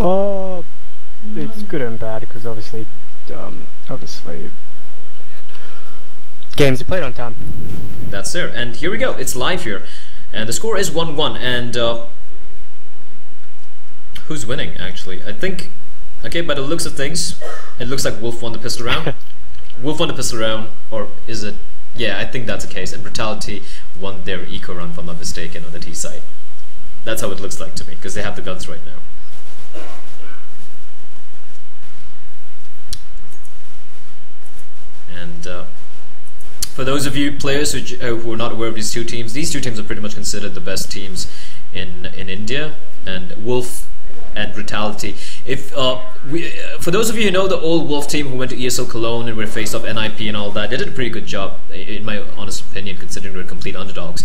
Oh, it's good and bad because obviously games are played on time. That's there. And here we go. It's live here. And the score is 1-1. And who's winning, actually? I think, okay, by the looks of things, it looks like Wolf won the pistol round. Wolf won the pistol round, or is it? Yeah, I think that's the case. And Brutality won their eco round, if I'm not mistaken, on the T side. That's how it looks like to me, because they have the guns right now. And for those of you players who are not aware of these two teams are pretty much considered the best teams in India. And Wolf and Brutality. If for those of you who know the old Wolf team who went to ESL Cologne and were faced off NIP and all that, they did a pretty good job, in my honest opinion, considering they're complete underdogs.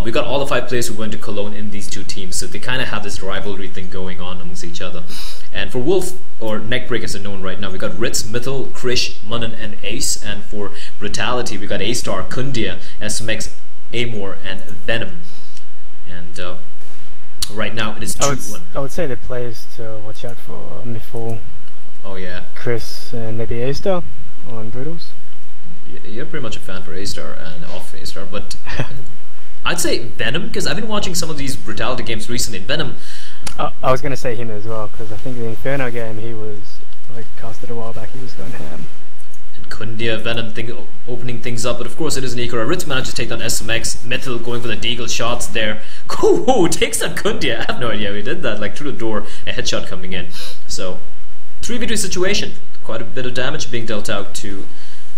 We got all the 5 players who went to Cologne in these two teams, so they kind of have this rivalry thing going on amongst each other. And for Wolf, or Neckbreak as they're known right now, we got Ritz, Mithil, Krish, Manan, and Ace. And for Brutality, we got A-Star, Kundia, SMX, Amor, and Venom. And right now it is 2-1. I would say the players to watch out for Mithil. Oh yeah. Chris and maybe A-Star on Brutals. You're pretty much a fan for A-Star and off A-Star, but I'd say Venom, because I've been watching some of these Brutality games recently. Venom. I was going to say him as well, because I think the Inferno game he was like casted a while back. He was going ham. And Kundia, Venom opening things up, but of course it is an Eco. Ritz managed to take down SMX. Mithil going for the deagle shots there. Ooh, takes out Kundia. I have no idea how he did that. Like through the door, a headshot coming in. So 3v3 situation. Quite a bit of damage being dealt out to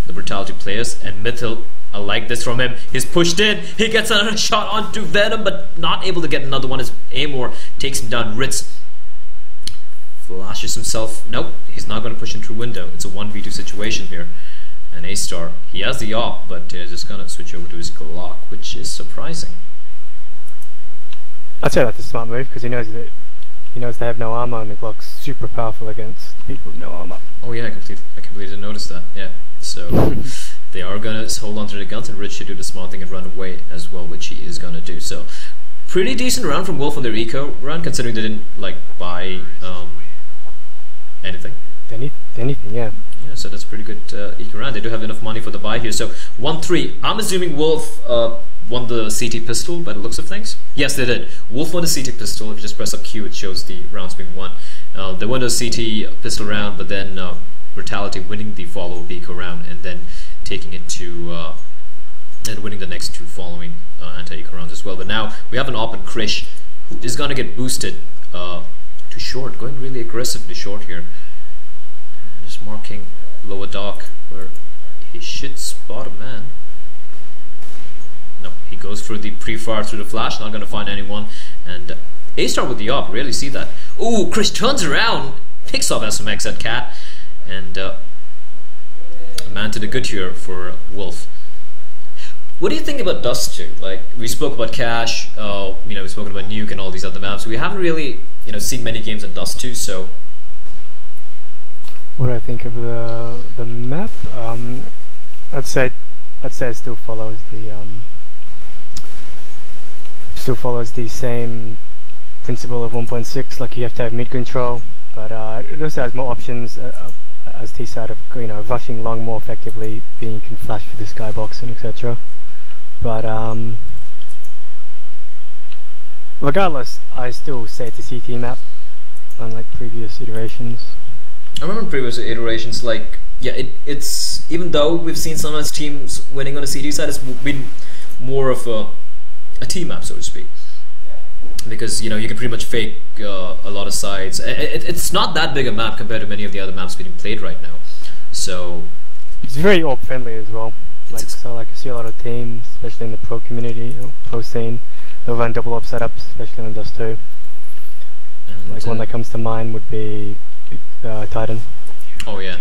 the Brutality players. And Mithil, I like this from him. He's pushed in. He gets another shot onto Venom, but not able to get another one as Amor takes him down. Ritz flashes himself. Nope, he's not going to push him through window. It's a 1v2 situation here. And A-Star, he has the op, but just going to switch over to his Glock, which is surprising. I'd say that's a smart move because he knows they have no armor, and the Glock's super powerful against people with no armor. Oh yeah, I completely didn't notice that. Yeah, so they are gonna hold on to the guns, and Rich should do the smart thing and run away as well, which he is gonna do. So pretty decent round from Wolf on their eco round, considering they didn't like buy anything. Anything, yeah. Yeah, so that's pretty good eco round. They do have enough money for the buy here. So 1-3. I'm assuming Wolf won the CT pistol by the looks of things. Yes, they did. Wolf won the CT pistol. If you just press up Q, it shows the rounds being won. They won the CT pistol round, but then Brutality winning the follow-up eco round and then taking it to and winning the next 2 following anti-eco rounds as well. But now we have an op and Krish who is going to get boosted to short, going really aggressively short here. Just marking lower dock where he should spot a man. No, he goes through the pre-fire through the flash, not going to find anyone. And A-Star with the op, really see that. Ooh, Krish turns around, picks off SMX at Cat, and a man to the good here for Wolf. What do you think about Dust 2? Like, we spoke about Cash, we've spoken about Nuke and all these other maps. We haven't really, seen many games in Dust 2, so... What do I think of the map? I'd say it still follows the same principle of 1.6. Like you have to have mid control, but it also has more options as T side of rushing long more effectively, being you can flash for the skybox and etc. But regardless, I still say it's a CT map, unlike previous iterations. I remember previous iterations, like, yeah, it's even though we've seen some of its teams winning on the CT side, it's been more of a team map, so to speak. Because, you can pretty much fake a lot of sides. It's not that big a map compared to many of the other maps being played right now. So... It's very AWP friendly as well. I see a lot of teams, especially in the pro community, pro scene, they'll run double AWP setups, especially on Dust 2. And like one that comes to mind would be Titan. Oh yeah,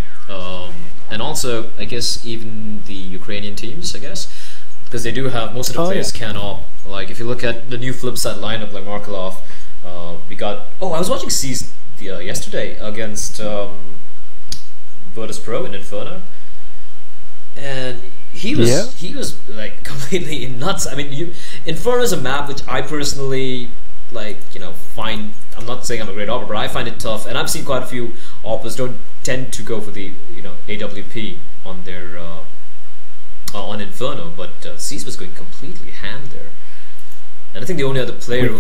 and also I guess even the Ukrainian teams, I guess, because they do have most of the players can AWP. Like if you look at the new flip side lineup, like Markelov, we got. Oh, I was watching C's yesterday against Virtus Pro in Inferno, and he was like completely nuts. I mean, Inferno is a map which I personally like, you know, find. I'm not saying I'm a great opera, but I find it tough, and I've seen quite a few operas don't tend to go for the, you know, AWP on their on Inferno, but Cease was going completely ham there, and I think the only other player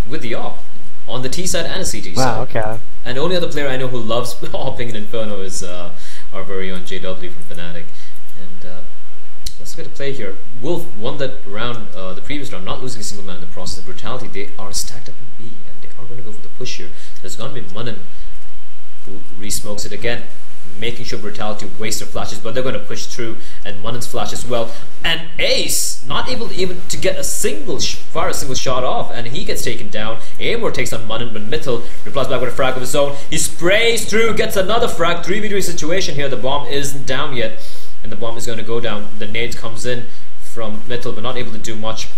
with the op on the T side and the CT side. Wow, okay. And the only other player I know who loves hopping in Inferno is our very own JW from Fnatic. And let's get a play here. Wolf won that round, the previous round, not losing a single man in the process. Brutality, they are stacked up in B, and they are going to go for the push here. There's going to be Munin who re-smokes it again, making sure Brutality wastes their flashes, but they're going to push through, and Munin's flash as well. And Ace, not able to even to get a single fire a single shot off, and he gets taken down. Amor takes on Munin, but Mittel replies back with a frag of his own. He sprays through, gets another frag. 3v3 situation here. The bomb isn't down yet, and the bomb is going to go down. The nade comes in from Mittel, but not able to do much.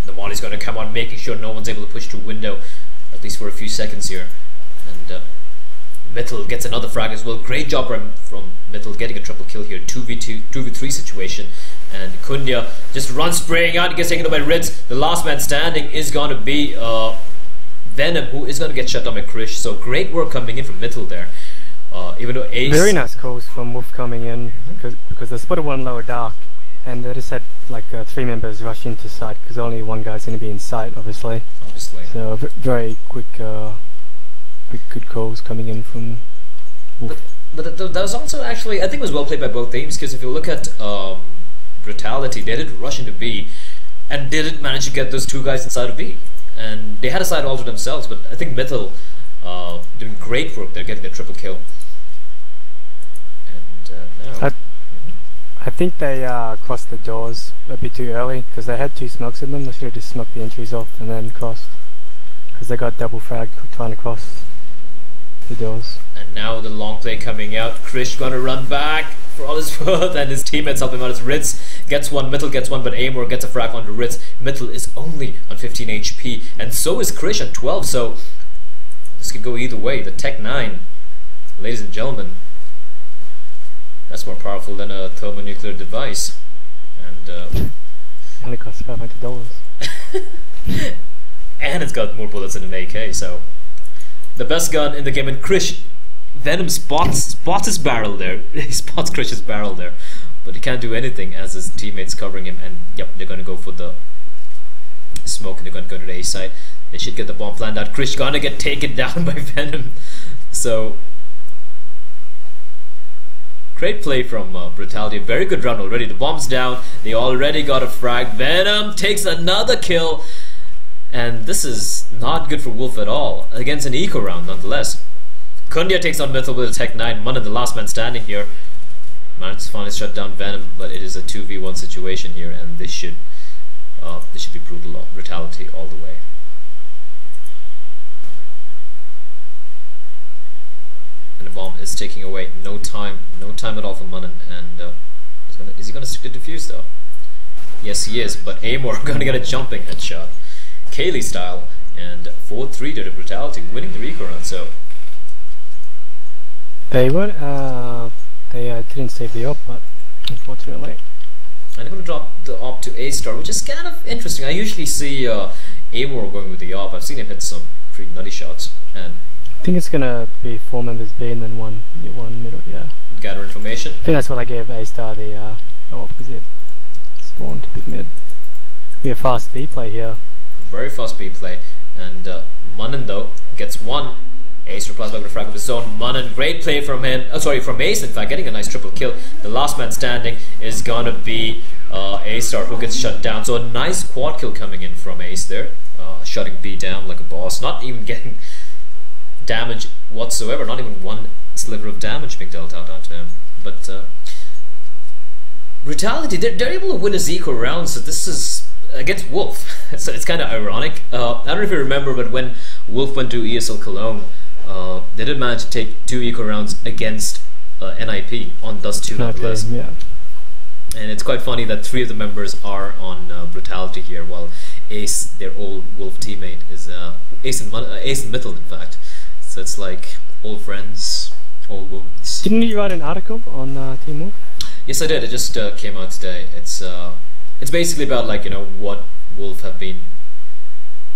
The molly's going to come on, making sure no one's able to push through window, at least for a few seconds here. And Mittel gets another frag as well. Great job from Mittel getting a triple kill here. 2v3 situation. And Kundia just runs spraying out. He gets taken up by Ritz. The last man standing is going to be Venom, who is going to get shut down by Krish. So great work coming in from Mittel there. Even though Ace... Very nice calls from Wolf coming in, because they spotted one lower dark, and they just had like 3 members rush into site, because only one guy's going to be in sight, obviously. So very quick... good calls coming in from Wolf. But that was also actually, I think it was well played by both teams, because if you look at Brutality, they did rush into B, and they did manage to get those 2 guys inside of B. And they had a side all to themselves, but I think Mittel doing great work there, getting a triple kill. And now... I think they crossed the doors a bit too early, because they had 2 smokes in them. They should have just smoked the entries off and then crossed, because they got double frag trying to cross the doors. And now the long play coming out. Krish gonna run back for all his worth, and his teammates help him out as Ritz gets one, Mittel gets one, but Amor gets a frag onto Ritz. Mittel is only on 15 HP, and so is Krish on 12, so this could go either way. The Tech 9, ladies and gentlemen, that's more powerful than a thermonuclear device. And only costs $500. And it's got more bullets than an AK, so the best gun in the game. And Krish, Venom spots his barrel there. He spots Krish's barrel there, but he can't do anything as his teammates covering him. And yep, they're going to go for the smoke, and they're going to go to the A side. They should get the bomb planned out. Krish gonna get taken down by Venom. So great play from Brutality. Very good round already. The bomb's down. They already got a frag. Venom takes another kill. And this is not good for Wolf at all, against an eco round nonetheless. Kundia takes on Mittel with a Tech 9. Munin, the last man standing here, manages to finally shut down Venom, but it is a 2v1 situation here, and this should be Brutality all the way. And the bomb is taking away no time at all for Munin. And is he going to stick to defuse though? Yes, he is, but Amor going to get a jumping headshot, Kaylee style, and 4-3 to the Brutality, winning the Rico round. So they didn't save the op, but unfortunately. And they're going to drop the op to A-star, which is kind of interesting. I usually see Amor going with the op. I've seen him hit some pretty nutty shots. And I think it's going to be 4 members B and then one middle, yeah. Gather information. I think that's what I gave A-star the op, because it spawned to big mid. Be a fast B play here. Very fast B play, and Munin though gets one. Ace replies back with a frag of his own. Munin, great play from him. From Ace, in fact, getting a nice triple kill. The last man standing is gonna be A-star, who gets shut down. So a nice quad kill coming in from Ace there, shutting B down like a boss. Not even getting damage whatsoever. Not even one sliver of damage being dealt out onto him. But Brutality, they're able to win his eco round. So this is against Wolf. So it's kind of ironic. I don't know if you remember, but when Wolf went to ESL Cologne, they did manage to take 2 eco rounds against NIP on Dust 2 nonetheless. Yeah. And it's quite funny that 3 of the members are on Brutality here, while Ace, their old Wolf teammate, is Ace and Mittel, in fact. So it's like old friends, old wounds. Didn't you write an article on Team Wolf? Yes, I did. It just came out today. It's basically about, like, you know, what Wolf have been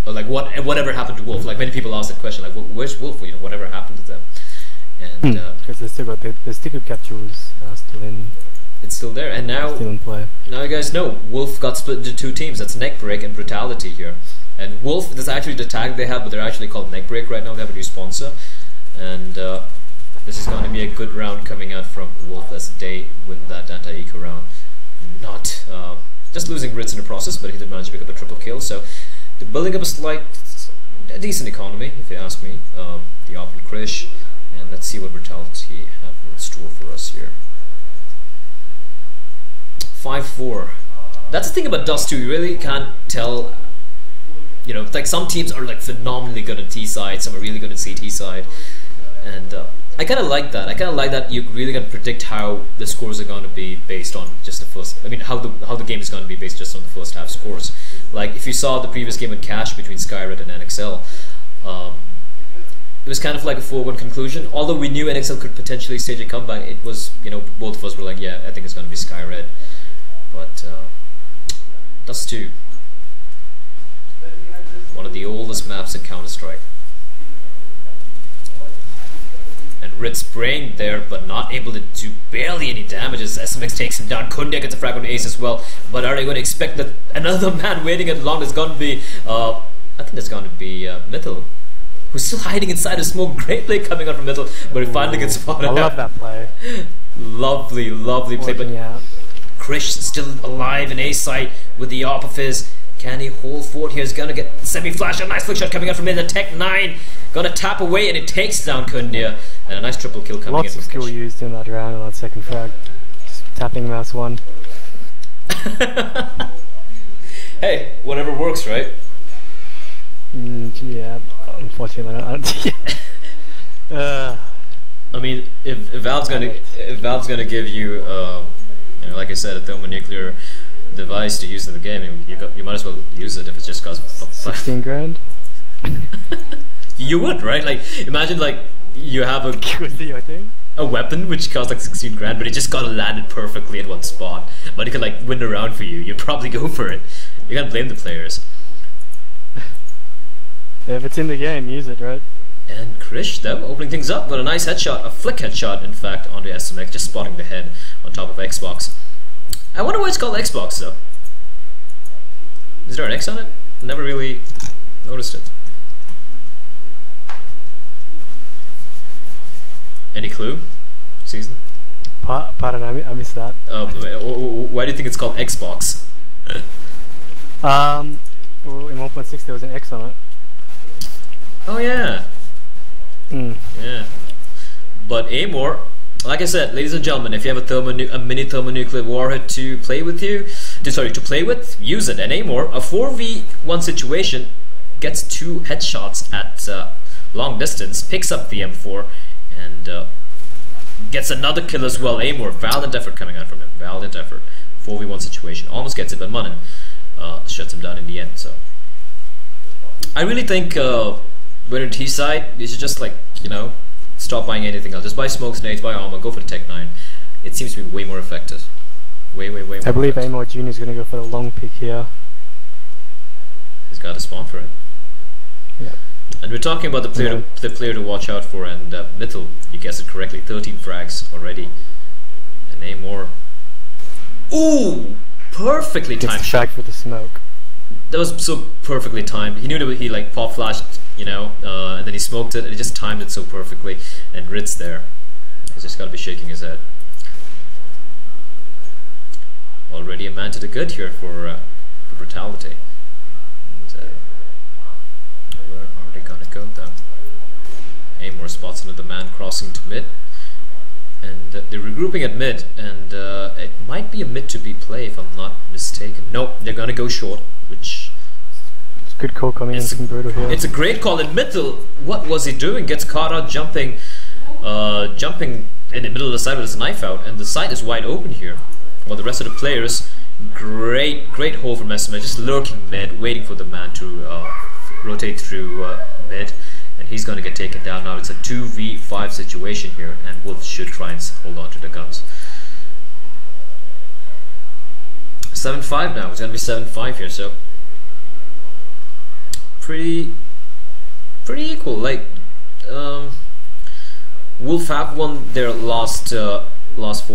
Or like whatever happened to Wolf? Like many people ask that question, like where's Wolf? You know, whatever happened to them? And because they still got the sticker captures still in. It's still there, and now still in play. Now you guys know Wolf got split into two teams. That's Neckbreak and Brutality here. And Wolf, that's actually the tag they have, but they're actually called Neckbreak right now. They have a new sponsor, and this is going to be a good round coming out from Wolf as they win that anti-eco round. Not just losing Ritz in the process, but he did manage to pick up a triple kill. So they're building up a decent economy, if you ask me. The Op and Krish, and let's see what Brutality have in store for us here. 5-4. That's the thing about Dust 2. You really can't tell. You know, like some teams are like phenomenally good at T side, some are really good at CT side, and I kind of like that. I kind of like that you really can predict how the scores are going to be based on just the first. I mean, how the game is going to be based just on the first half scores. Like if you saw the previous game in Cash between Skyred and NXL, it was kind of like a 4-1 conclusion. Although we knew NXL could potentially stage a comeback, it was, you know, both of us were like, yeah, I think it's going to be Skyred. But Dust 2, one of the oldest maps in Counter-Strike. And Ritz spraying there, but not able to do barely any damage as SMX takes him down. Kundia gets a frag on the ace as well. But are they going to expect that another man waiting at long? There's going to be, I think there's going to be Mythil, who's still hiding inside a smoke. Great play coming out from Mythil, but he finally gets spotted. I love that play. Lovely, lovely play. But Krish still alive in A site with the AWP of his. Can he hold fort here? He's gonna get semi-flash. A nice flick shot coming out from mid. The Tech 9 gonna tap away and it takes down Kundia. And a nice triple kill coming in. Lots of skill used in that round, in that second frag. Just tapping mouse 1. Hey, whatever works, right? Yeah, unfortunately, I mean, if Valve's gonna give you, you know, like I said, a thermonuclear device to use in the game, you might as well use it if it's just cost 16 grand. You would, right? Like, imagine like you have a weapon which costs like 16 grand, but it just gotta land it perfectly at one spot. But it could like win a round for you. You'd probably go for it. You can't blame the players. If it's in the game, use it, right? And Krish, though, opening things up with a nice headshot, a flick headshot, in fact, onto SMX, just spotting the head on top of Xbox. I wonder why it's called Xbox, though. Is there an X on it? Never really noticed it. Any clue? Season? Pardon, I missed that. Why do you think it's called Xbox? Well, in 1.6 there was an X on it. Oh yeah. Yeah. But Amor, like I said, ladies and gentlemen, if you have a mini thermonuclear warhead to play with use it. And Amor, a 4v1 situation, gets 2 headshots at long distance, picks up the M4, and gets another kill as well. Amor, valiant effort coming out from him. Valiant effort. 4v1 situation, almost gets it, but Manan shuts him down in the end. So I really think when in T side, you should just, like, you know, stop buying anything else. Just buy smoke nades, buy armor, go for the Tech 9. It seems to be way more effective. Way more I believe Amor Jr. is going to go for the long pick here. He's got a spawn for it. Yeah. And we're talking about the player to watch out for, and Mythil, you guessed it correctly, 13 frags already. And Amor, ooh, perfectly timed. Gets the frag for the smoke. That was so perfectly timed. He knew that he like pop flashed, you know, and then he smoked it, and he just timed it so perfectly. And Ritz there, he's just got to be shaking his head. Already a man to the good here for Brutality. And, where are they gonna go though? Amor spots another man crossing to mid, and they're regrouping at mid, and it might be a mid to be play if I'm not mistaken. Nope, they're gonna go short, which it's a good call coming in from Brutal here. It's a great call. And Mythil, what was he doing? Gets caught out jumping in the middle of the side with his knife out, and the side is wide open here. While the rest of the players, great hole from SMA, just lurking mid, waiting for the man to rotate through mid, and he's going to get taken down now. It's a 2v5 situation here, and Wolf should try and hold on to the guns. 7-5 now. It's going to be 7-5 here, so pretty equal. Like Wolf have won their last 4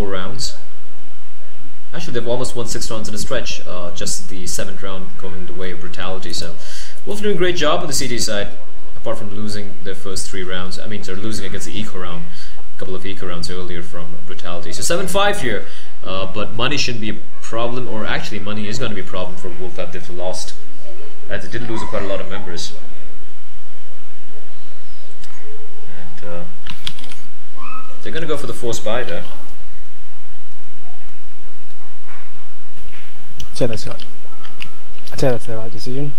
rounds. Actually, they've almost won 6 rounds in a stretch. Just the 7th round going the way of Brutality. So Wolf doing a great job on the CD side, apart from losing their first 3 rounds. I mean, they're losing against the eco round, a couple of eco rounds earlier from Brutality. So 7-5 here, but money shouldn't be a problem, or actually money is going to be a problem for Wolf that they've lost, as they did lose quite a lot of members. And they're going to go for the forced buy there. I'd say that's the right decision.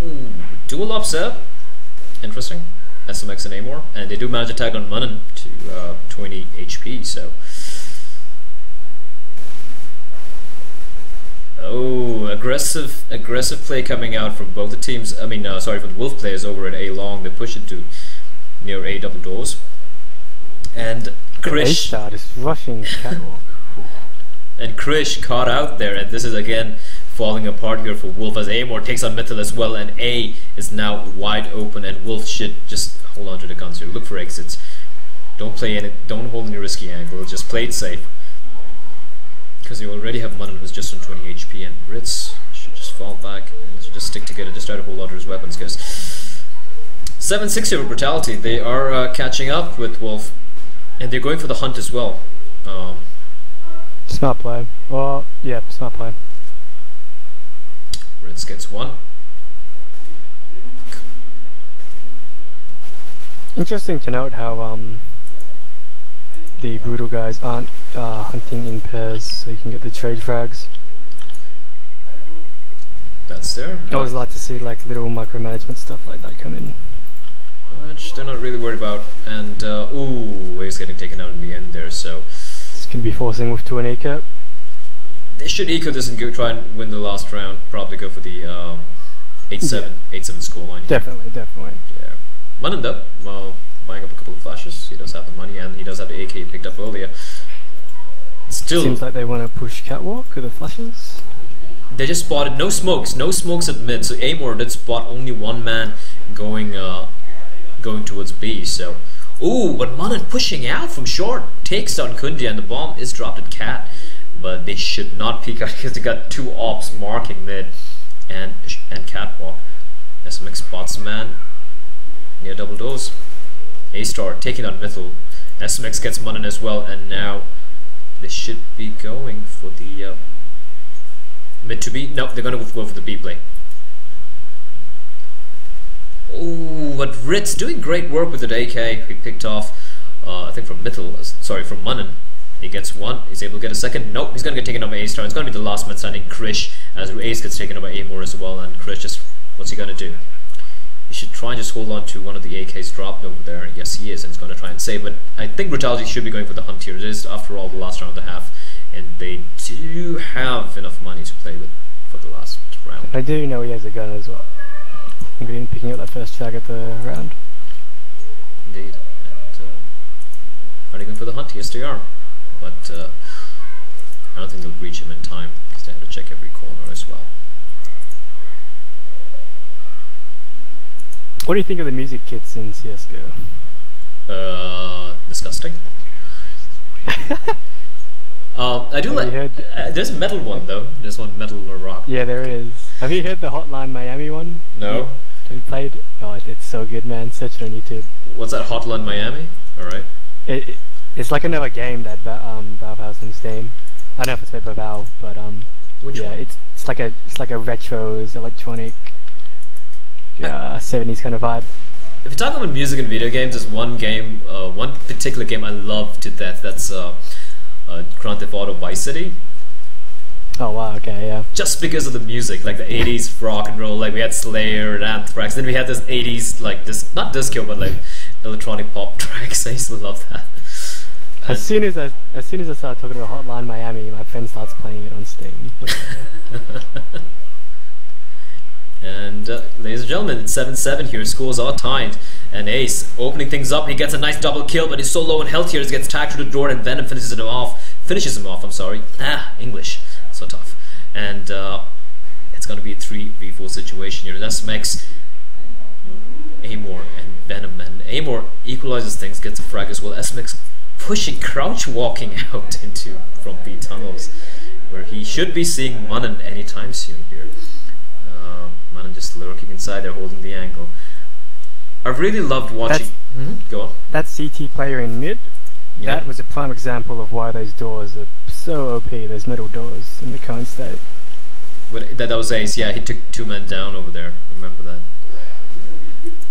Ooh, dual upset. Interesting. SMX and Amor. And they do manage to tag on Munnen to 20 HP, so. Oh, aggressive play coming out from both the teams. I mean, sorry, from the Wolf players over at A long. They push it to near A double doors. And Krish. A-Star is rushing catwalk. And Krish caught out there, and this is again falling apart here for Wolf as Amor takes on Mythil as well, and A is now wide open, and Wolf should just hold on to the guns here. Look for exits. Don't hold any risky angle. Just play it safe, because you already have Munnen who's just on 20 HP, and Ritz should just fall back and should just stick together. Just try to hold on to his weapons, because 7-6 here with Brutality. They are catching up with Wolf, and they're going for the hunt as well. Smart play. Well, yeah, smart play. Ritz gets 1. Interesting to note how the Brutal guys aren't hunting in pairs, so you can get the trade frags. That's there. I always like to see like little micromanagement stuff like that come in. Which they're not really worried about. And ooh, he's getting taken out in the end there, so Can be forcing with 2 and eco. they should eco this and try and win the last round. Probably go for the 8-7 scoreline. Definitely. Yeah. Munnen though, well, buying up a couple of flashes. He does have the money, and he does have the AK he picked up earlier. Still, seems like they want to push catwalk with the flashes. they just spotted no smokes at mid. So Amor did spot only 1 man going towards B. So, ooh, but Munnen pushing out from short takes down Kundi, and the bomb is dropped at Cat. But they should not peek out because they got 2 ops marking mid and catwalk. SMX spots a man near double doors. A-Star taking on Mythil. SMX gets Munnen as well, and now they should be going for the mid to B. No, they're going to go for the B play. Oh, but Ritz doing great work with the AK. He picked off, I think from Munnen. He gets 1. He's able to get a second. Nope, he's going to get taken out by A-Star. It's going to be the last man standing, Krish, as Ace gets taken out by Amor as well. And Krish just, what's he going to do? He should try and just hold on to one of the AKs dropped over there. Yes, he is, and he's going to try and save. But I think Brutality should be going for the hunt here. It is, after all, the last round and a half, and they do have enough money to play with for the last round. I do know he has a gun as well. Including picking up that first frag at the round. Indeed. And are they going for the hunt? Yes, they are. But I don't think they'll reach him in time because they have to check every corner as well. What do you think of the music kits in CSGO? Disgusting. I do like. There's a metal one though. There's one metal or rock. Yeah, there is. Have you heard the Hotline Miami one? No. Have you played? Oh, it's so good, man. Search it on YouTube. What's that? Hotline Miami. All right. It's like another game that Valve has on Steam. I don't know if it's made by Valve, but Which yeah, one? it's like a retros electronic 70s kind of vibe. If you're talking about music and video games, there's one game, one particular game I love to death. That's Grand Theft Auto Vice City. Oh wow, okay, yeah. Just because of the music, like the 80s rock and roll, like we had Slayer and Anthrax, then we had this 80s, like this, not disco, but like electronic pop tracks. I used to love that. As soon as I start talking about Hotline Miami, my friend starts playing it on Steam. And ladies and gentlemen, it's 7-7 here. Scores are tied. And Ace opening things up. He gets a nice double kill, but he's so low in health here. He gets tagged through the door, and Venom finishes him off. I'm sorry. English. So tough. And it's going to be a 3v4 situation here. That's Mex, Amor, and Venom. And Amor equalizes things, gets a frag as well. SMX pushing, crouch walking out from B tunnels, where he should be seeing Manan anytime soon here. Manan just lurking inside there, holding the angle. I really loved watching. Go on. That CT player in mid, that was a prime example of why those doors are so OP. Those middle doors in the current state. But that was Ace. Yeah, he took 2 men down over there. I remember that.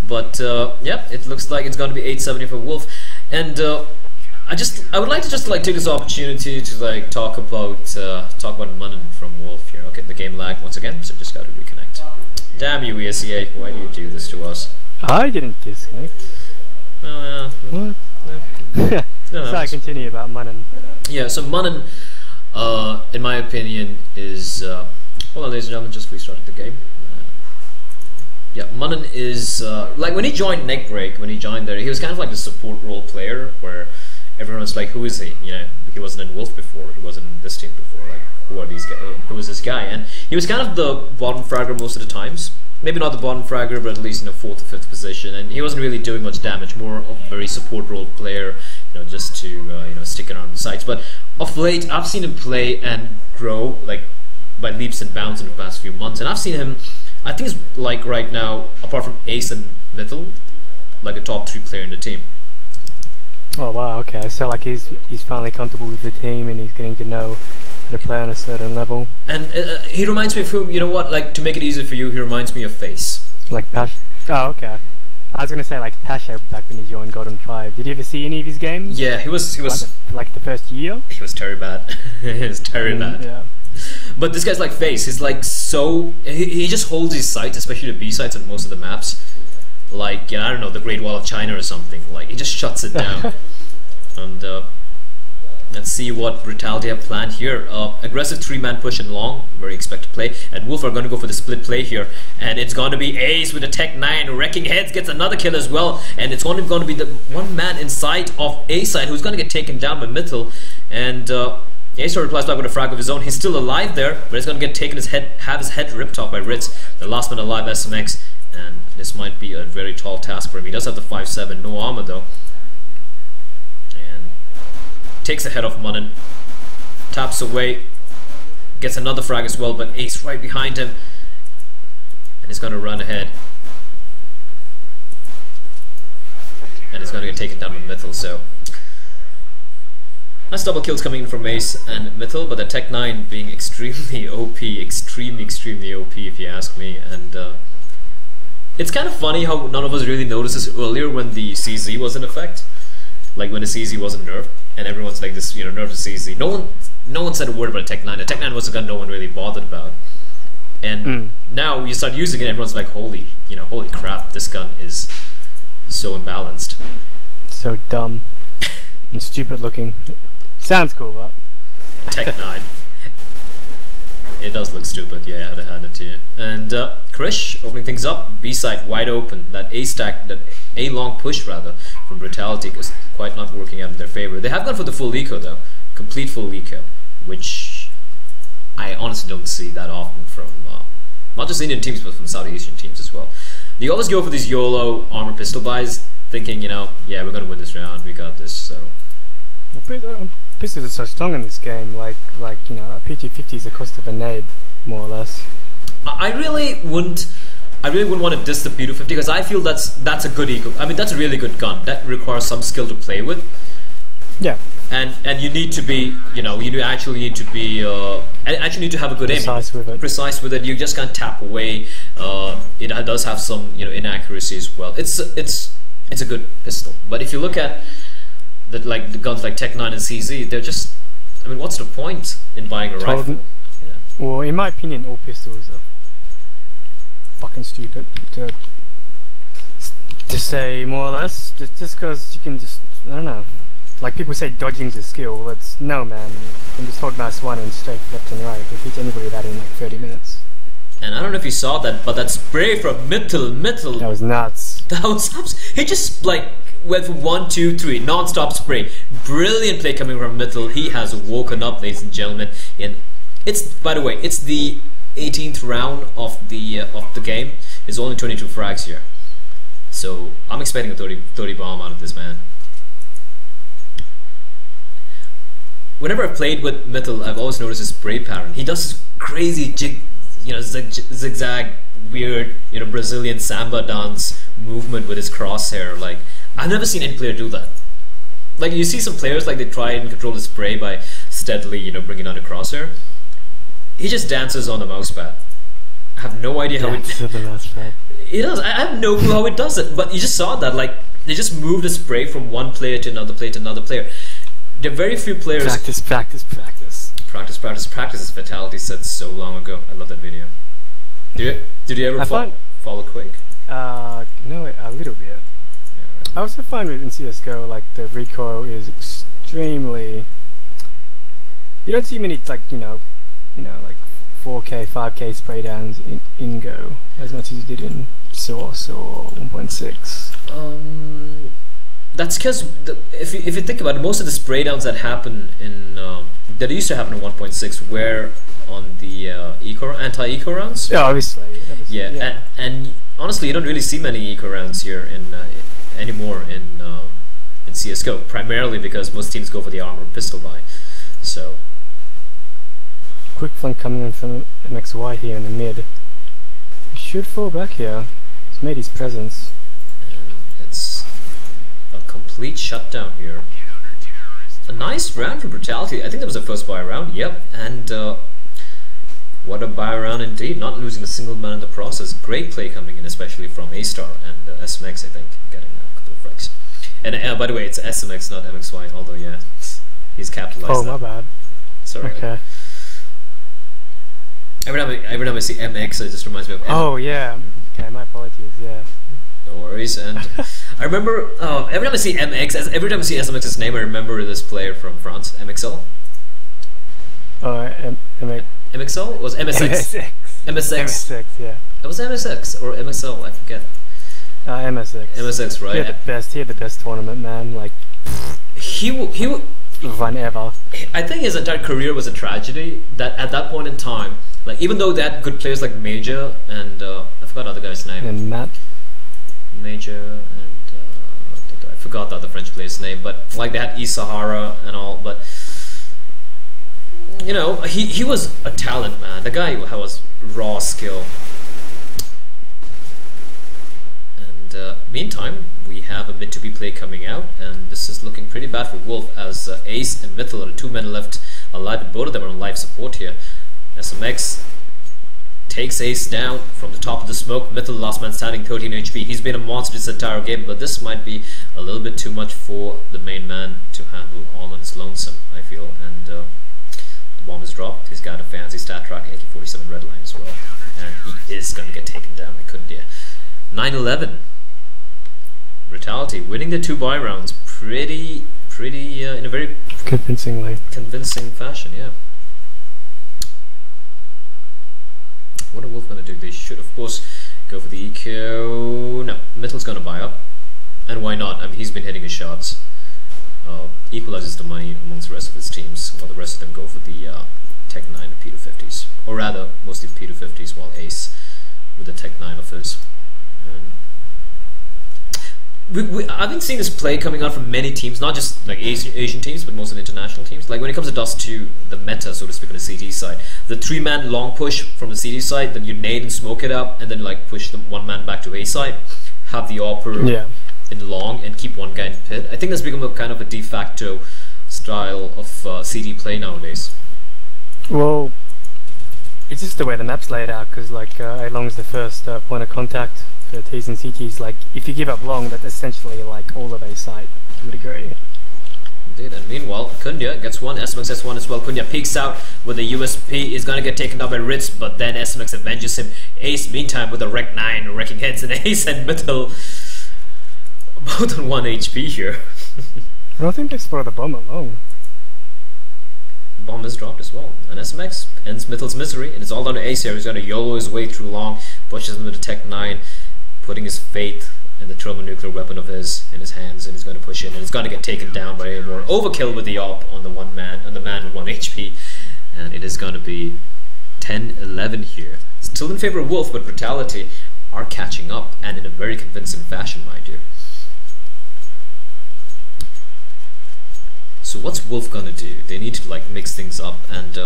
But yeah, it looks like it's going to be 870 for Wolf, and I would like to just take this opportunity to talk about Manan from Wolf here. Okay, the game lagged once again, so just got to reconnect. Damn you, ESEA! Why do you do this to us? I didn't disconnect. What? Sorry, continue about Manan. Yeah, so Manan, in my opinion, is hold on, ladies and gentlemen, just restarted the game. Yeah, Manan is like when he joined Neckbreak, when he joined there, he was kind of like the support role player where everyone was like, "Who is he?" You know, he wasn't in Wolf before, he wasn't in this team before. Like, who are these guys? Who is this guy? And he was kind of the bottom fragger most of the times. Maybe not the bottom fragger, but at least in the 4th or 5th position. And he wasn't really doing much damage. More of a very support role player, just to stick around the sites. But of late, I've seen him play and grow by leaps and bounds in the past few months. And I've seen him. I think he's right now, apart from Ace and Mythil, like a top 3 player in the team. Oh wow, okay. So he's finally comfortable with the team and he's getting to know how to play on a certain level. And he reminds me of whom, to make it easier for you, he reminds me of Face. Like Pash. Oh, okay. I was gonna say Pasha back when he joined Golden 5. Did you ever see any of his games? Yeah, he was like the first year? He was very bad. He was very bad. Yeah. But this guy's like Face. He's so he just holds his sights, especially the B sites on most of the maps. I don't know, the Great Wall of China or something. He just shuts it down. And let's see what Brutality have planned here. Aggressive 3-man push and long, where you expect to play. And Wolf are going to go for the split play here. And it's going to be Ace with the Tech 9. Wrecking Heads gets another kill as well. And it's only going to be the one man inside of A side who's going to get taken down by Mythil. And Ace replies back with a frag of his own. He's still alive there, but he's going to get taken have his head ripped off by Ritz. The last man alive, SMX. And this might be a very tall task for him. He does have the 5-7, no armor though. And takes the head off Manan. Taps away. Gets another frag as well, but Ace right behind him. And he's going to run ahead. And he's going to get taken down with Mythil, so... Nice double kills coming in from Ace and Mythil, but the Tech 9 being extremely OP, extremely OP if you ask me. And it's kind of funny how none of us really noticed this earlier when the CZ was in effect. Like when the CZ wasn't nerfed, and everyone's like this, nerf the CZ. No one said a word about a Tech 9. The Tech 9 was a gun no one really bothered about. And now you start using it, everyone's like, holy crap, this gun is so imbalanced. So dumb and stupid looking. Sounds cool, but Tech 9. It does look stupid, yeah, I had to hand it to you. And Krish opening things up, B side wide open. That A stack, that A long push rather, from Brutality is quite not working out in their favor. They have gone for the full eco though, complete full eco, which I honestly don't see that often from not just Indian teams but from Southeastern teams as well. They always go for these YOLO armor pistol buys, thinking yeah, we're gonna win this round, we got this. So. Well, pistols are so strong in this game, a PT-50 is the cost of a nade, more or less. I really wouldn't want to diss the PT-50 because I feel that's a good eco. I mean, that's a really good gun. That requires some skill to play with. Yeah. And you need to be, you actually need to be, actually need to have a good precise aim. Precise with it. You just can't tap away. It does have some, inaccuracy as well. It's a good pistol. But if you look at the guns like Tech 9 and CZ, they're just, what's the point in buying a rifle? Yeah. Well, in my opinion, all pistols are fucking stupid to say, more or less. Just because you can I don't know. Like people say dodging's a skill, no man. You can just hold mouse 1 and straight left and right. You can beat anybody with that in 30 minutes. And I don't know if you saw that, but that spray from Mythil. That was nuts. That was, he just went for 1, 2, 3, non-stop spray. Brilliant play coming from Mythil. He has woken up, ladies and gentlemen. And it's, by the way, it's the 18th round of the game is only 22 frags here. So I'm expecting a 30 bomb out of this man. Whenever I've played with Mythil, I've always noticed his spray pattern. He does this crazy zigzag, weird, Brazilian samba dance movement with his crosshair. Like, I've never seen any player do that. Like, you see some players, like, they try and control the spray by steadily, bringing on the crosshair. He just dances on the mousepad. I have no idea how he does. I have no clue how it does it. But you just saw that, like, they just move the spray from one player to another player to another player. There are very few players. Practice. As Fatality said so long ago. I love that video. Did you ever follow Quake? No, a little bit. Yeah. I also find in CS:GO, like, the recoil is extremely. You don't see many, like, like 4K, 5K spray downs in Go as much as you did in Source or 1.6. That's because if you think about it, most of the spray downs that happen in that used to happen in 1.6 were on the anti-eco rounds. Yeah, obviously. Yeah. And honestly, you don't really see many eco rounds here anymore in CS:GO. Primarily because most teams go for the armor pistol buy. So. Quick flank coming in from MXY here in the mid. He should fall back here. He's made his presence. And it's a complete shutdown here. A nice round for Brutality. I think that was the first buy round. Yep. And what a buy round indeed. Not losing a single man in the process. Great play coming in, especially from A-Star and SMX, I think. Getting a couple of frags. And by the way, it's SMX, not MXY. Although, yeah, he's capitalized. Oh, my bad. Sorry. Okay. Every time I see MX, it just reminds me of Oh, yeah. Okay, my apologies, yeah. No worries. And I remember, every time I see every time I see SMX's name, I remember this player from France, MXL. MXL? Was MSX? MSX, yeah. It was MSX or MXL, I forget. MSX. MSX, right? He had the best tournament, man. Like, he run ever. I think his entire career was a tragedy. That at that point in time, like, even though they had good players like Major and I forgot the other guy's name. And Matt. Major and I forgot the other French player's name, but like they had Isahara and all, but he was a talent, man. The guy was raw skill. And meantime, we have a mid-to-be play coming out, and this is looking pretty bad for Wolf as Ace and Mythil are the two men left alive, and both of them are on life support here. SMX takes Ace down from the top of the smoke. Mythil, last man standing, 13 HP. He's been a monster this entire game, but this might be a little bit too much for the main man to handle all on his lonesome, I feel. And the bomb is dropped. He's got a fancy stat track, AK-47 red line as well, and he is going to get taken down. I couldn't dare. 9-11. Brutality winning the 2 buy rounds pretty in a very convincing fashion. Yeah. What are Wolf going to do? They should, of course, go for the eco. No, Mythil's going to buy up. And why not? I mean, he's been hitting his shots. Equalizes the money amongst the rest of his teams, while the rest of them go for the Tech 9 and P250s. Or rather, mostly P250s, while Ace with the Tech 9 of his. I've been seeing this play coming out from many teams, not just like Asian teams, but most of the international teams. Like when it comes to Dust 2, the meta, so to speak, on the CD side, the 3-man long push from the CD side, then you nade and smoke it up, and then like push the 1 man back to A side, have the AWPer in long, and keep 1 guy in pit. I think that's become a kind of a de facto style of CD play nowadays. Well, it's just the way the map's laid out, because like A long's the first point of contact. For T's and CT's, like, if you give up long, that's essentially like all of A side. You would agree? Indeed. And meanwhile, Kunya gets one, SMX gets one as well. Kunya peeks out with a USP, is gonna get taken down by Ritz, but then SMX avenges him. Ace, meantime, with a Rec 9 wrecking heads, and Ace and Mythil both on 1 HP here. I don't think they spotted the bomb at long. Bomb is dropped as well, and SMX ends Mythil's misery, and it's all down to Ace here. He's gonna YOLO his way through long, pushes him with the Tech 9. Putting his faith in the thermonuclear weapon of his in his hands, and he's going to push in, and he's going to get taken down by a more overkill with the AWP on the man with 1 HP, and it is going to be 10-11 here. Still in favor of Wolf, but Brutality are catching up, and in a very convincing fashion, mind you. So what's Wolf gonna do? They need to like mix things up, and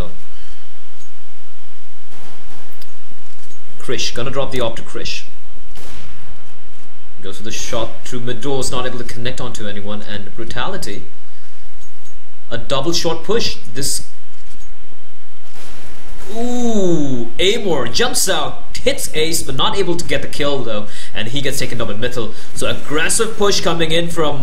Krish gonna drop the op to Krish. Goes for the shot through mid doors, not able to connect onto anyone, and Brutality. A double short push. This. Ooh, Amor jumps out, hits Ace, but not able to get the kill though, and he gets taken down by Mythil. So aggressive push coming in from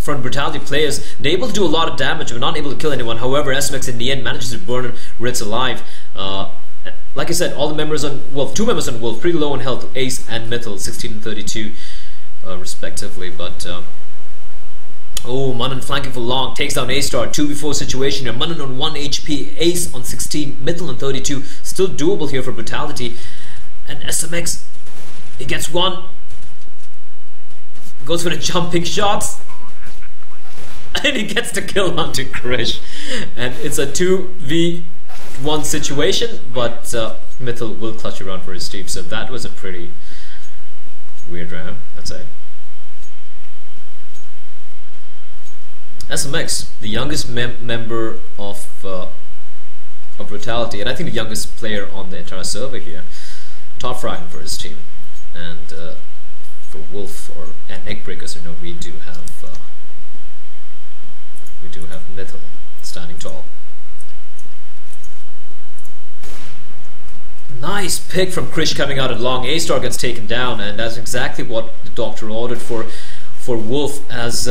Brutality players. They're able to do a lot of damage, but not able to kill anyone. However, SMX in the end manages to burn Ritz alive. Like I said, all the members on Wolf, 2 members on Wolf, pretty low in health, Ace and Mythil, 16 and 32 respectively. But oh, Manan flanking for long, takes down A-Star, 2v4 situation here. Manan on 1 HP, Ace on 16, Mythil on 32. Still doable here for Brutality. And SMX, he gets one. Goes for the jumping shots. And he gets the kill onto Krish. And it's a 2v1 situation, but Mythil will clutch around for his team. So that was a pretty weird round, I'd say. SMX, the youngest member of Brutality, and I think the youngest player on the entire server here. Top fragging for his team, and for Wolf and Neckbreak, as you know, we do have Mythil standing tall. Nice pick from Krish coming out at long. A-Star gets taken down, and that's exactly what the doctor ordered for Wolf, as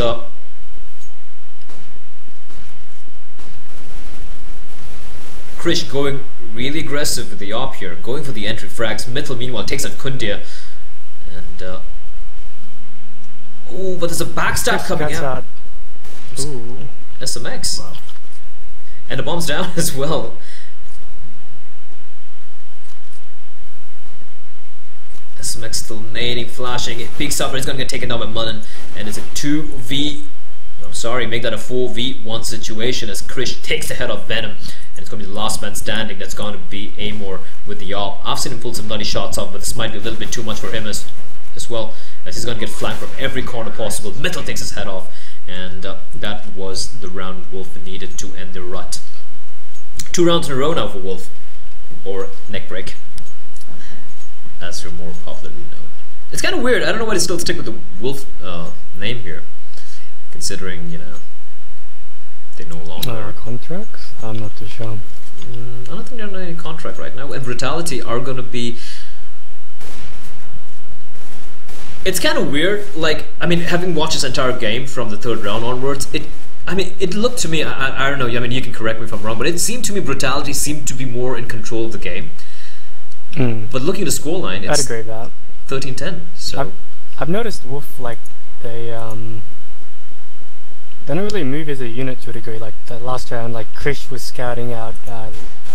Krish going really aggressive with the op here, going for the entry frags. Mythil meanwhile takes on Kundia, and oh, but there's a backstab coming out. Ooh. SMX. Wow. And the bomb's down as well. SMX still nading, flashing. It peeks up, but he's going to get taken down by Manan. And it's a 2v. I'm sorry, make that a 4v1 situation as Krish takes the head off Venom. And it's going to be the last man standing. That's going to be Amor with the op. I've seen him pull some bloody shots off, but this might be a little bit too much for him as well, as he's going to get flanked from every corner possible. Mythil takes his head off. And that was the round Wolf needed to end their rut. 2 rounds in a row now for Wolf, or Neckbreak, as you're more popularly known. It's kind of weird. I don't know why they still stick with the Wolf name here, considering, you know, they no longer contracts. I'm not too sure. I don't think they're on any contract right now. And Brutality are going to be. It's kind of weird, like, I mean, having watched this entire game from the 3rd round onwards, it looked to me, I don't know, I mean, you can correct me if I'm wrong, but it seemed to me Brutality seemed to be more in control of the game. But looking at the scoreline, it's I'd agree with that. 13-10, so... I've noticed Wolf, like, they don't really move as a unit to a degree. Like, the last round, like, Krish was scouting out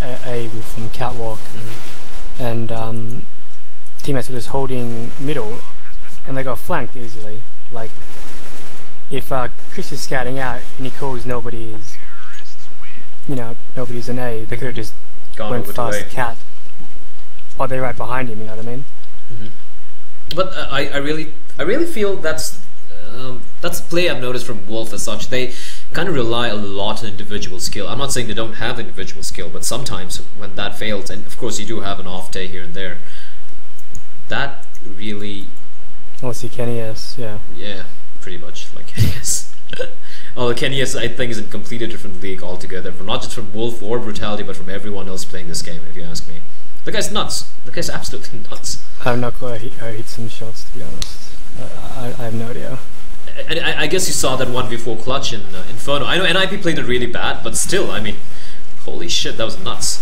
A from Catwalk, and teammates were just holding middle, and they got flanked easily. Like, if Krish is scouting out and he calls nobody's an A, they could have just went fast Cat. Or they're right behind him, you know what I mean? But I really feel that's a play I've noticed from Wolf as such. They kind of rely a lot on individual skill. I'm not saying they don't have individual skill, but sometimes when that fails, and of course you do have an off day here and there, that really... Oh, see, Kenny S, yeah. Yeah, pretty much like Kenny S. Oh, Kenny S, I think, is in a completely different league altogether, from not just from Wolf or Brutality, but from everyone else playing this game, if you ask me. The guy's nuts. The guy's absolutely nuts. I'm not quite hit some shots, to be honest. I have no idea. And I guess you saw that 1v4 clutch in Inferno. I know NIP played it really bad, but still, I mean, holy shit, that was nuts.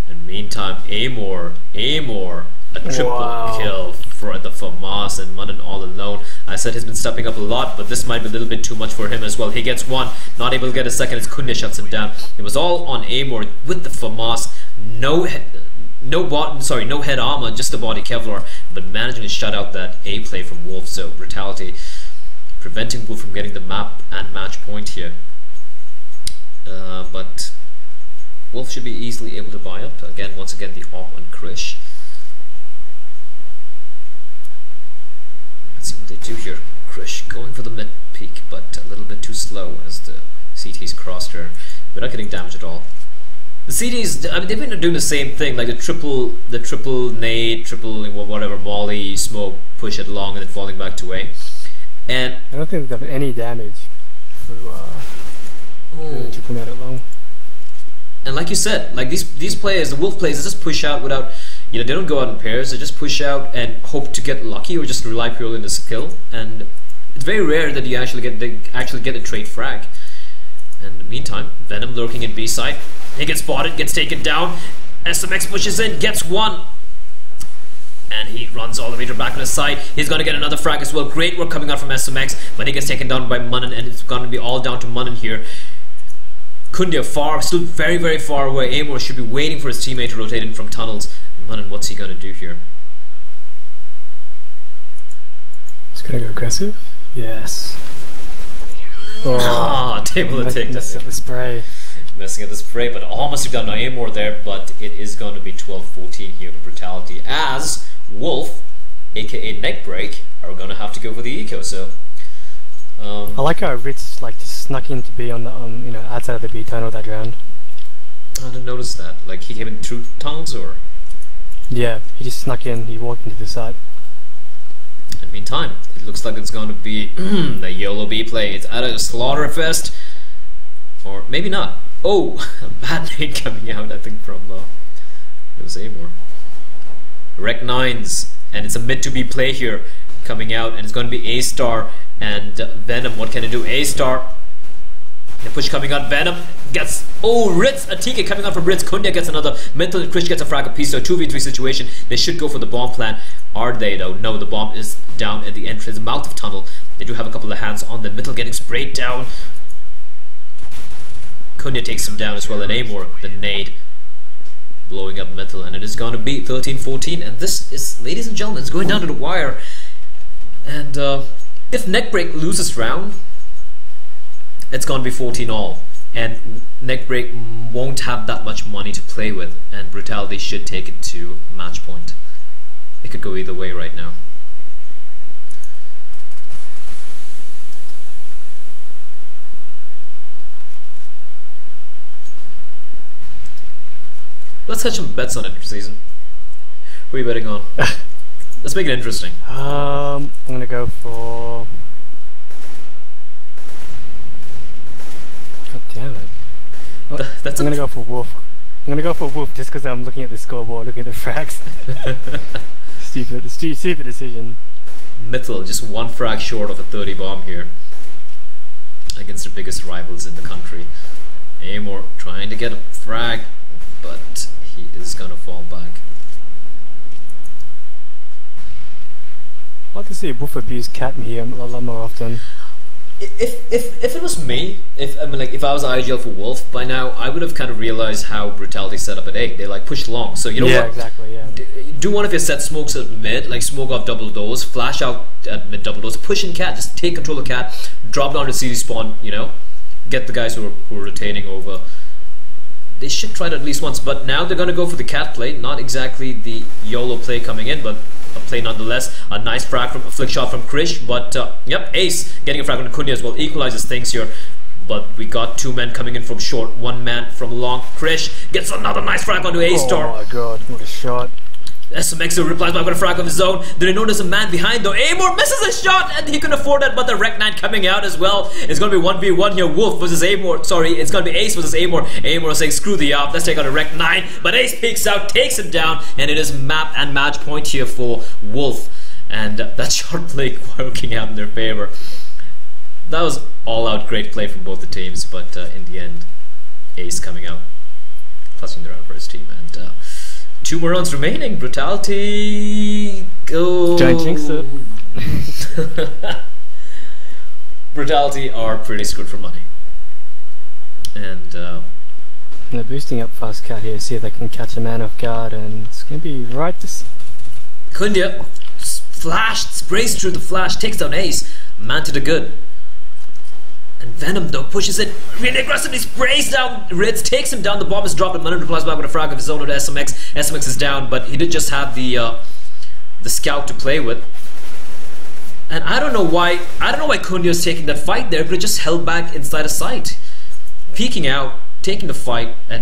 And meantime, Amor, a triple kill for the FAMAS, and Manan all alone. I said he's been stepping up a lot, but this might be a little bit too much for him as well. He gets one, not able to get a second as Kunde shuts him down. It was all on Amor with the FAMAS. No head armor, just the body Kevlar, but managing to shut out that A play from Wolf. So Brutality preventing Wolf from getting the map and match point here. But Wolf should be easily able to buy up. Again, once again, the AWP on Krish. Let's see what they do here. Krish going for the mid peak, but a little bit too slow as the CT's crossed her. We're not getting damage at all. The CT's, I mean, they've been doing the same thing, like the triple nade, triple whatever, molly, smoke, push it long, and then falling back to A. And I don't think they've done any damage through triple nade it long. And like you said, like these players, the Wolf players, they just push out without, you know, they don't go out in pairs. They just push out and hope to get lucky, or just rely purely on the skill. And it's very rare that you actually get a trade frag. And in the meantime, Venom lurking in B side. He gets spotted, gets taken down. SMX pushes in, gets one. And he runs all the way to the back on his side. He's going to get another frag as well. Great work coming out from SMX, but he gets taken down by Munnan, and it's going to be all down to Munnan here. Kundia still very, very far away. Amor should be waiting for his teammate to rotate in from tunnels. Munnan, what's he going to do here? He's going to go aggressive? Yes. Oh, table to take. Messing up the spray. Messing up the spray, but almost have gotten Amor there, but it is going to be 12-14 here for Brutality, as Wolf, aka Neckbreak, are going to have to go for the eco. So I like how Ritz like just snuck in to be on the you know, outside of the B tunnel that round. I didn't notice that. Like he came in through tunnels, or yeah, he just snuck in. He walked into the site. In the meantime, it looks like it's going to be the YOLO B play. It's out of the Slaughterfest, or maybe not. Oh, a bad nade coming out, I think, from it was Amor. Rec 9s, and it's a mid to B play here coming out, and it's going to be A star and Venom. What can it do? A star. The push coming out. Venom gets, oh, Ritz, a TK coming out from Ritz. Kundia gets another. Mental and Krish gets a frag apiece. So a 2v3 situation. They should go for the bomb plan. Are they though? No, the bomb is down at the entrance, mouth of tunnel. They do have a couple of hands on the middle, getting sprayed down. Kundia takes him down as well, and Amor, the nade, blowing up metal, and it is going to be 13-14. And this is, ladies and gentlemen, it's going down to the wire. And if Neckbreak loses round, it's going to be 14-all, and Neckbreak won't have that much money to play with, and Brutality should take it to match point. It could go either way right now. Let's hedge some bets on it for season. Who are you betting on? Let's make it interesting. I'm gonna go for. God damn it! That's I'm gonna go for Wolf. I'm gonna go for Wolf just because I'm looking at the scoreboard, looking at the frags. Stupid decision. Mitchell just one frag short of a 30 bomb here against the biggest rivals in the country. Amor trying to get a frag, but he is gonna fall back. I'd like to see Wolf abuse Cat here a lot more often. If it was me, if I was IGL for Wolf by now, I would have kind of realized how Brutality set up at A. They like push long, so you know yeah, what? Exactly. Yeah. Do one of your set smokes at mid, like smoke off double doors, flash out at mid double doors, push in Cat, just take control of Cat, drop down to CD spawn, you know, get the guys who are rotating over. They should try it at least once, but now they're gonna go for the Cat play, not exactly the YOLO play coming in, but a play nonetheless. A nice frag from a flick shot from Krish, but yep, Ace getting a frag on Kundia as well, equalizes things here. But we got two men coming in from short, one man from long. Krish gets another nice frag onto A-Star. Oh my god, what a shot. SMX replies by a frag of his own. They notice a man behind though. Amor misses a shot, and he can afford that, but the Rec 9 coming out as well. It's gonna be 1v1 here. Wolf versus Amor. Sorry, it's gonna be Ace versus Amor. Amor saying screw the op, let's take out a Rec 9. But Ace peeks out, takes him down, and it is map and match point here for Wolf. And that short play working out in their favor. That was all out great play from both the teams, but in the end, Ace coming out, clutching the round for his team. And 2 more rounds remaining. Brutality. Go. Don't jinx it. Brutality are pretty screwed for money. And they're boosting up fast Cat here, see if they can catch a man off guard, and it's going to be right this. Kundia flashed, sprays through the flash, takes down Ace. Man to the good. And Venom though pushes it really aggressively, sprays down Ritz, takes him down. The bomb is dropped, and Manan replies back with a frag of his own to SMX. SMX is down, but he did just have the scout to play with. And I don't know why Kundio is taking that fight there, but it just held back inside a sight. Peeking out, taking the fight, and